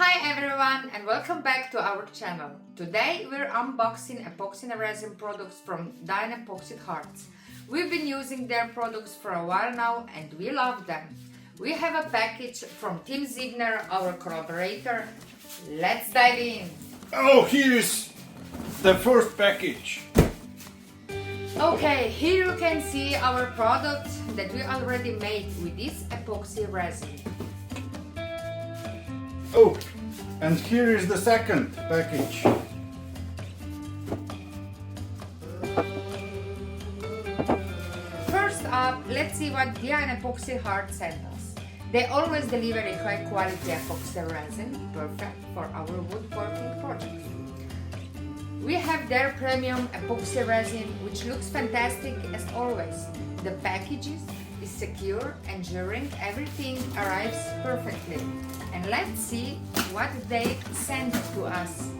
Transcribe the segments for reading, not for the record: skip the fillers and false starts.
Hi everyone and welcome back to our channel. Today we're unboxing epoxy resin products from Dienepoxidharz. We've been using their products for a while now and we love them. We have a package from Tim Ziegener, our collaborator. Let's dive in. Oh, here's the first package. Okay, here you can see our product that we already made with this epoxy resin. Oh, and here is the second package. First up, let's see what Dienepoxidharz sent us. They always deliver a high quality epoxy resin, perfect for our woodworking projects. We have their premium epoxy resin, which looks fantastic as always. The package is secure, ensuring everything arrives perfectly. And let's see what they sent to us.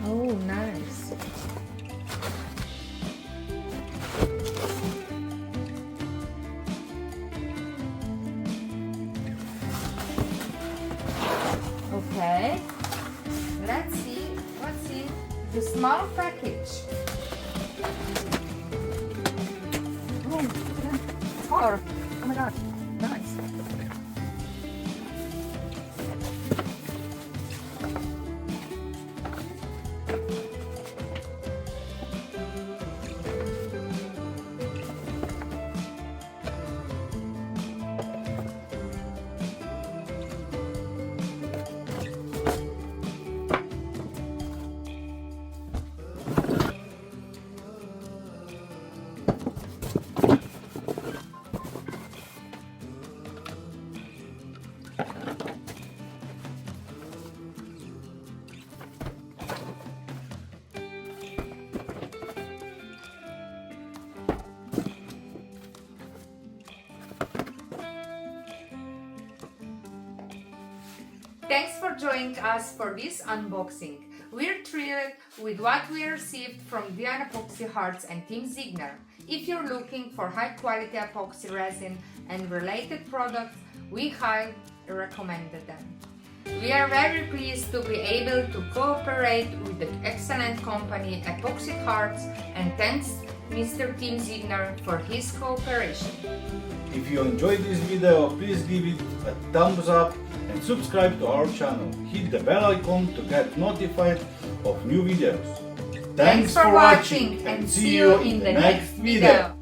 Oh, nice. Okay, let's see what's in the small package. Oh, it's hard. Oh my god, nice. Thanks for joining us for this unboxing. We're thrilled with what we received from Dienepoxidharz and Tim Ziegener. If you're looking for high quality epoxy resin and related products, we highly recommend them. We are very pleased to be able to cooperate with the excellent company Epoxidharz and thanks Mr. Tim Ziegener for his cooperation. If you enjoyed this video, please give it a thumbs up and subscribe to our channel. Hit the bell icon to get notified of new videos. Thanks for watching and see you in the next video.